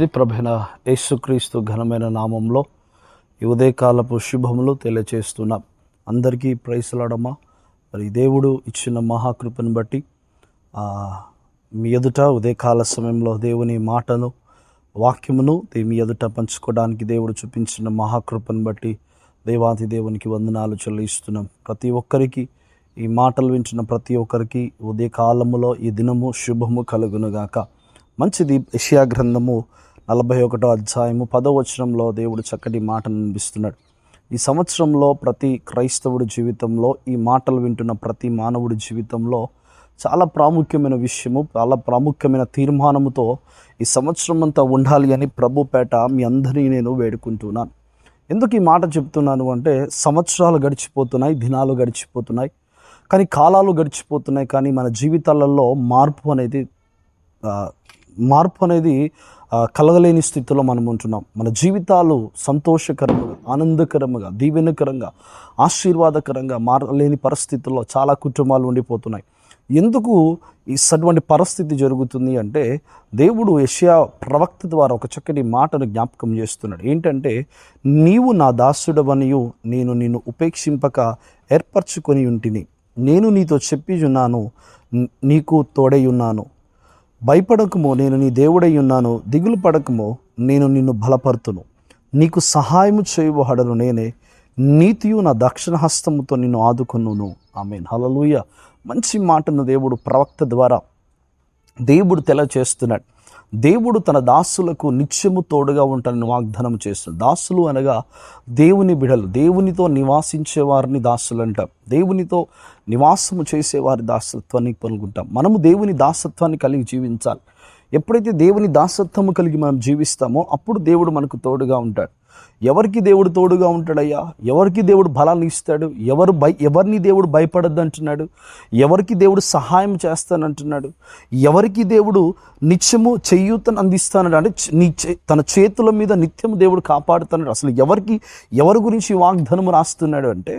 మంచిది. ప్రభైన యేసుక్రీస్తు ఘనమైన నామంలో ఈ ఉదయకాలపు శుభములు తెలియచేస్తున్నాం. అందరికీ ప్రైస్లాడమ్మా. మరి దేవుడు ఇచ్చిన మహాకృపను బట్టి మీ ఎదుట ఉదయకాల సమయంలో దేవుని మాటను వాక్యమును మీ ఎదుట పంచుకోవడానికి దేవుడు చూపించిన మహాకృపను బట్టి దేవాది దేవునికి వందనాలు చెల్లిస్తున్నాం. ప్రతి ఒక్కరికి ఈ మాటలు వింటున్న ప్రతి ఒక్కరికి ఉదయకాలములో ఈ దినము శుభము కలుగునుగాక. మంచిది. యెషయా గ్రంథము 41వ అధ్యాయము 10వ వచనంలో దేవుడు చక్కటి మాటను అనిపిస్తున్నాడు. ఈ సంవత్సరంలో ప్రతి క్రైస్తవుడి జీవితంలో ఈ మాటలు వింటున్న ప్రతి మానవుడి జీవితంలో చాలా ప్రాముఖ్యమైన విషయము, చాలా ప్రాముఖ్యమైన తీర్మానముతో ఈ సంవత్సరం అంతా ఉండాలి అని ప్రభుపేట మీ అందరినీ నేను వేడుకుంటున్నాను. ఎందుకు ఈ మాట చెప్తున్నాను అంటే, సంవత్సరాలు గడిచిపోతున్నాయి, దినాలు గడిచిపోతున్నాయి, కానీ కాలాలు గడిచిపోతున్నాయి, కానీ మన జీవితాలలో మార్పు అనేది కలగలేని స్థితిలో మనం ఉంటున్నాం. మన జీవితాలు సంతోషకరముగా, ఆనందకరముగా, దీవెనకరంగా, ఆశీర్వాదకరంగా మారలేని పరిస్థితుల్లో చాలా కుటుంబాలు ఉండిపోతున్నాయి. ఎందుకు ఇటువంటి పరిస్థితి జరుగుతుంది అంటే, దేవుడు యెషయా ప్రవక్త ద్వారా ఒక చక్కటి మాటను జ్ఞాపకం చేస్తున్నాడు. ఏంటంటే, నీవు నా దాసుడవనియు నేను నిన్ను ఉపేక్షింపక ఏర్పరచుకొని ఉంటిని, నేను నీతో చెప్పి ఉన్నాను, నీకు తోడై ఉన్నాను, భయపడకమో, నేను నీ దేవుడై ఉన్నాను, దిగులు పడకమో, నేను నిన్ను బలపరుతును, నీకు సహాయము చేయబడను నేనే, నీతియు నా దక్షిణ హస్తముతో నిన్ను ఆదుకొనును. ఆమేన్. హల్లెలూయా. మంచి మాటను దేవుడు ప్రవక్త ద్వారా దేవుడు తెలియచేస్తున్నాడు. దేవుడు తన దాసులకు నిత్యము తోడుగా ఉంటానని వాగ్దానం చేస్తున్నాడు. దాసులు అనగా దేవుని బిడలు, దేవునితో నివాసించే వారిని దాసులు అంటాం. దేవునితో నివాసము చేసేవారి దాసత్వాన్ని పొందుకుంటాం. మనము దేవుని దాసత్వాన్ని కలిగి జీవించాలి. ఎప్పుడైతే దేవుని దాసత్వము కలిగి మనం జీవిస్తామో అప్పుడు దేవుడు మనకు తోడుగా ఉంటాడు. ఎవరికి దేవుడు తోడుగా ఉంటాడయ్యా? ఎవరికి దేవుడు బలాన్ని ఇస్తాడు? ఎవరిని దేవుడు భయపడద్దు అంటున్నాడు? ఎవరికి దేవుడు సహాయం చేస్తానంటున్నాడు? ఎవరికి దేవుడు నిత్యము చేయూతను అందిస్తానడు? అంటే తన చేతుల మీద నిత్యము దేవుడు కాపాడుతున్నాడు. అసలు ఎవరి గురించి వాగ్దానము రాస్తున్నాడు అంటే,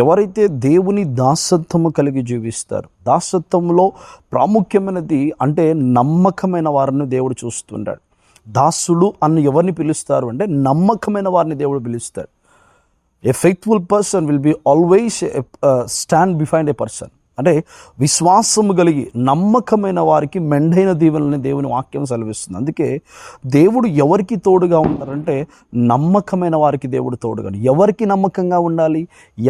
ఎవరైతే దేవుని దాసత్వము కలిగి జీవిస్తారు. దాసత్వంలో ప్రాముఖ్యమైనది అంటే నమ్మకమైన వారిని దేవుడు చూస్తున్నాడు. దాసులు అన్న ఎవరిని పిలుస్తారు అంటే, నమ్మకమైన వారిని దేవుడు పిలుస్తాడు. A faithful person will be always stand behind a person. అంటే విశ్వాసము కలిగి నమ్మకమైన వారికి మెండైన దీవెనలని దేవుని వాక్యం సెలవిస్తుంది. అందుకే దేవుడు ఎవరికి తోడుగా ఉంటారంటే, నమ్మకమైన వారికి దేవుడు తోడుగా. ఎవరికి నమ్మకంగా ఉండాలి?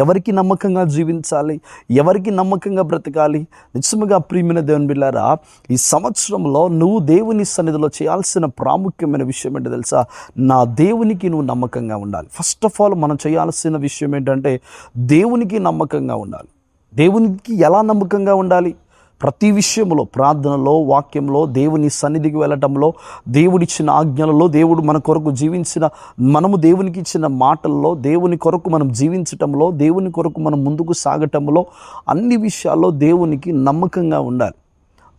ఎవరికి నమ్మకంగా జీవించాలి? ఎవరికి నమ్మకంగా బ్రతకాలి? నిజముగా ప్రియమైన దేవుని బిడ్డలారా, ఈ సంవత్సరంలో నువ్వు దేవుని సన్నిధిలో చేయాల్సిన ప్రాముఖ్యమైన విషయం ఏంటో తెలుసా? నా దేవునికి నువ్వు నమ్మకంగా ఉండాలి. ఫస్ట్ ఆఫ్ ఆల్ మనం చేయాల్సిన విషయం ఏంటంటే, దేవునికి నమ్మకంగా ఉండాలి. దేవునికి ఎలా నమ్మకంగా ఉండాలి? ప్రతి విషయంలో, ప్రార్థనలో, వాక్యంలో, దేవుని సన్నిధికి వెళ్ళటంలో, దేవుడిచ్చిన ఆజ్ఞలలో, దేవుడు మన కొరకు మనము దేవునికి ఇచ్చిన మాటల్లో, దేవుని కొరకు మనం జీవించటంలో, దేవుని కొరకు మనం ముందుకు సాగటంలో, అన్ని విషయాల్లో దేవునికి నమ్మకంగా ఉండాలి.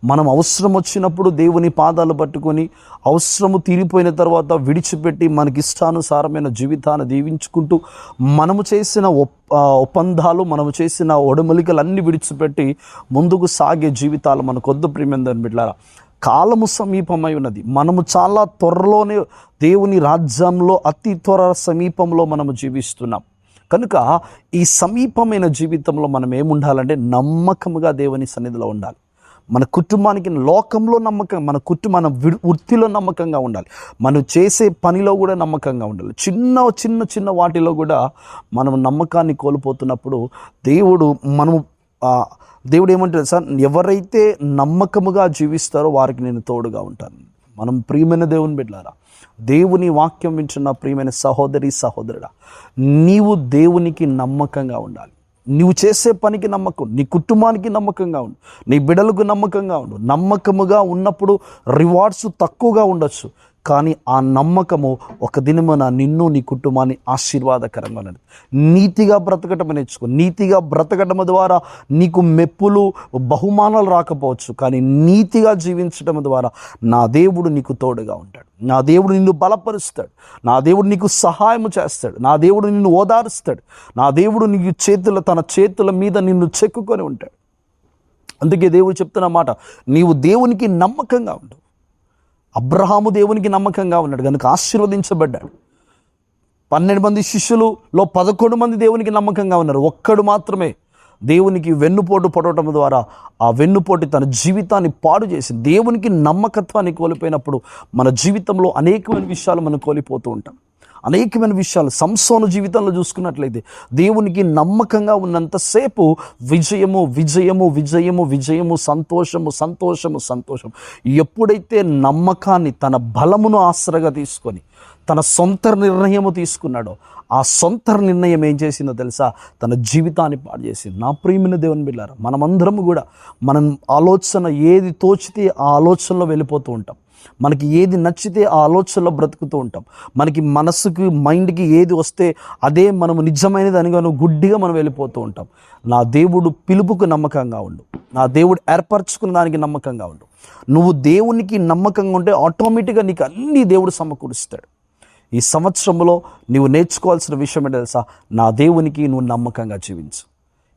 మనం అవసరం వచ్చినప్పుడు దేవుని పాదాలు పట్టుకొని, అవసరము తీరిపోయిన తర్వాత విడిచిపెట్టి మనకిష్టానుసారమైన జీవితాన్ని దీవించుకుంటూ, మనము చేసిన ఒప్పందాలు, మనము చేసిన ఒడమలికలన్నీ విడిచిపెట్టి ముందుకు సాగే జీవితాలు మనకొద్దు. ప్రియమైన బిడ్డలారా, కాలము సమీపమై ఉన్నది. మనము చాలా త్వరలోనే దేవుని రాజ్యంలో అతి త్వర సమీపంలో మనము జీవిస్తున్నాం. కనుక ఈ సమీపమైన జీవితంలో మనం ఏముండాలంటే, నమ్మకముగా దేవుని సన్నిధిలో ఉండాలి. మన కుటుంబానికి, లోకంలో నమ్మకం, మన వృత్తిలో నమ్మకంగా ఉండాలి. మనం చేసే పనిలో కూడా నమ్మకంగా ఉండాలి. చిన్న వాటిలో కూడా మనం నమ్మకాన్ని కోల్పోతున్నప్పుడు దేవుడు ఏమంటారు సార్? ఎవరైతే నమ్మకముగా జీవిస్తారో వారికి నేను తోడుగా ఉంటాను. మనం ప్రియమైన దేవుని బిడ్డలారా, దేవుని వాక్యం వింటున్న ప్రియమైన సహోదరి, సహోదరుడా, నీవు దేవునికి నమ్మకంగా ఉండాలి. నువ్వు చేసే పనికి నమ్మకం, నీ కుటుంబానికి నమ్మకంగా ఉండు, నీ బిడ్డలకు నమ్మకంగా ఉండు. నమ్మకముగా ఉన్నప్పుడు రివార్డ్స్ తక్కువగా ఉండొచ్చు, కానీ ఆ నమ్మకము ఒక దినమున నిన్ను, నీ కుటుంబాన్ని ఆశీర్వాదకరంగా ఉన్నది. నీతిగా బ్రతకటం నేర్చుకో. నీతిగా బ్రతకటం ద్వారా నీకు మెప్పులు, బహుమానాలు రాకపోవచ్చు, కానీ నీతిగా జీవించటం ద్వారా నా దేవుడు నీకు తోడుగా ఉంటాడు. నా దేవుడు నిన్ను బలపరుస్తాడు. నా దేవుడు నీకు సహాయం చేస్తాడు. నా దేవుడు నిన్ను ఓదారుస్తాడు. నా దేవుడు నీకు తన చేతుల మీద నిన్ను చెక్కుకొని ఉంటాడు. అందుకే దేవుడు చెప్తున్న మాట, నీవు దేవునికి నమ్మకంగా ఉండు. అబ్రహాము దేవునికి నమ్మకంగా ఉన్నాడు కనుక ఆశీర్వదించబడ్డాడు. 12 మంది శిష్యులలో 11 మంది దేవునికి నమ్మకంగా ఉన్నారు. ఒక్కడు మాత్రమే దేవునికి వెన్నుపోటు పడటం ద్వారా ఆ వెన్నుపోటు తన జీవితాన్ని పాడు చేసి దేవునికి నమ్మకత్వాన్ని కోల్పోయినప్పుడు మన జీవితంలో అనేకమైన విషయాలు మనం కోల్పోతూ ఉంటాం. అనేకమైన విషయాలు సంసోను జీవితంలో చూసుకున్నట్లయితే దేవునికి నమ్మకంగా ఉన్నంతసేపు విజయము విజయము విజయము విజయము, సంతోషము సంతోషము సంతోషం. ఎప్పుడైతే నమ్మకాన్ని తన బలమును ఆసరగా తీసుకొని తన సొంత నిర్ణయము తీసుకున్నాడో ఆ సొంత నిర్ణయం ఏం చేసిందో తెలుసా? తన జీవితాన్ని పాడు చేసింది. నా ప్రియమైన దేవుని బిడ్డలారా, మనమందరము కూడా మనం ఆలోచన ఏది తోచితే ఆ ఆలోచనలో వెళ్ళిపోతూ ఉంటాం. మనకి ఏది నచ్చితే ఆ ఆలోచనలో బ్రతుకుతూ ఉంటాం. మనకి మనసుకి మైండ్కి ఏది వస్తే అదే మనము నిజమైనది అని గుడ్డిగా మనం వెళ్ళిపోతూ ఉంటాం. నా దేవుడు పిలుపుకు నమ్మకంగా ఉండు. నా దేవుడు ఏర్పరచుకున్న దానికి నమ్మకంగా ఉండు. నువ్వు దేవునికి నమ్మకంగా ఉంటే ఆటోమేటిక్గా నీకు అన్ని దేవుడు సమకూరుస్తాడు. ఈ సంవత్సరంలో నీవు నేర్చుకోవాల్సిన విషయం ఏంటో తెలుసా? నా దేవునికి నువ్వు నమ్మకంగా జీవించు.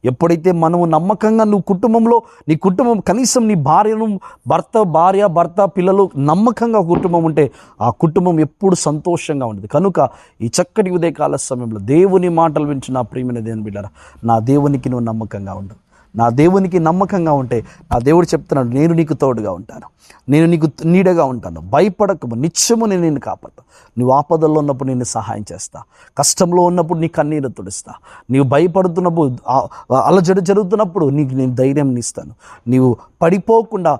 ఎప్పుడైతే మనము నమ్మకంగా నీ కుటుంబం కనీసం నీ భర్త పిల్లలు నమ్మకంగా కుటుంబం ఉంటే ఆ కుటుంబం ఎప్పుడు సంతోషంగా ఉంటుంది. కనుక ఈ చక్కటి ఉదయకాల సమయంలో దేవుని మాటలు వింటూ నా ప్రియమైన దేవుని బిడ్డలారా, నా దేవునికి నువ్వు నమ్మకంగా ఉండు. నా దేవునికి నమ్మకంగా ఉంటే నా దేవుడు చెప్తున్నాడు, నేను నీకు తోడుగా ఉంటాను, నేను నీకు నీడగా ఉంటాను, భయపడకు, నిత్యము నేను నిన్ను కాపాడుతా. నువ్వు ఆపదల్లో ఉన్నప్పుడు నేను సహాయం చేస్తా, కష్టంలో ఉన్నప్పుడు నీ కన్నీరు తుడుస్తా, నీవు భయపడుతున్నప్పుడు అలజడి జరుగుతున్నప్పుడు నీకు నేను ధైర్యం ఇస్తాను, నీవు పడిపోకుండా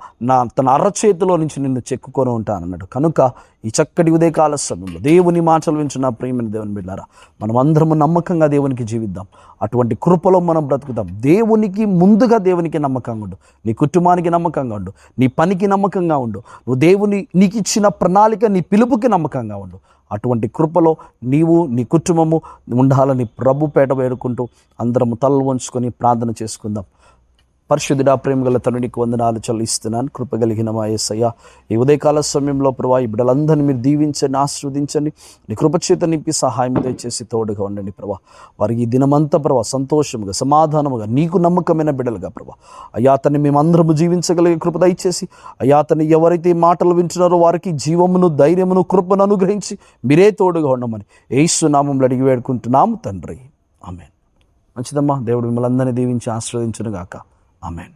తన అరచేతిలో నుంచి నిన్ను చెక్కుకొని ఉంటాను అన్నాడు. కనుక ఈ చక్కటి ఉదయకాల సమయంలో దేవుని మాటలు వింటూ నా ప్రియమైన దేవుని బిడ్డలారా, మనం అందరము నమ్మకంగా దేవునికి జీవిద్దాం. అటువంటి కృపలో మనం బ్రతుకుతాం. దేవునికి ముందుగా దేవునికి నమ్మకంగా ఉండు, నీ కుటుంబానికి నమ్మకంగా ఉండు, నీ పనికి నమ్మకంగా ఉండు, నువ్వు నీకు ఇచ్చిన ప్రణాళిక నీ పిలుపుకి నమ్మకంగా ఉండు. అటువంటి కృపలో నీవు నీ కుటుంబము ఉండాలని ప్రభు పేట వేడుకుంటూ అందరము తలలు వంచుకొని ప్రార్థన చేసుకుందాం. పరిశుద్ధుడా, ప్రేమగల తండ్రికి వందనాలు చెల్లిస్తున్నాను. కృపగలిగిన మా యేసయ్య, ఈ ఉదయకాల సమయంలో ప్రభా ఈ బిడ్డలందరినీ మీరు దీవించండి, ఆశీర్వదించండి, నీ కృపచేత నింపి సహాయం దయచేసి తోడుగా ఉండండి ప్రభా. వారికి ఈ దినమంతా ప్రభా సంతోషముగా సమాధానముగా నీకు నమ్మకమైన బిడ్డలుగా ప్రభా అయాతని మేమందరము జీవించగలిగే కృప దయచేసి అయాతని ఎవరైతే ఈ మాటలు వింటున్నారో వారికి జీవమును ధైర్యమును కృపను అనుగ్రహించి మీరే తోడుగా ఉండమని యేసు నామములో అడిగి వేడుకుంటున్నాము తండ్రి. ఆమేన్. మంచిదమ్మా. దేవుడు మిమ్మల్ని అందరినీ దీవించి ఆశీర్వదించును గాక. ఆమేన్.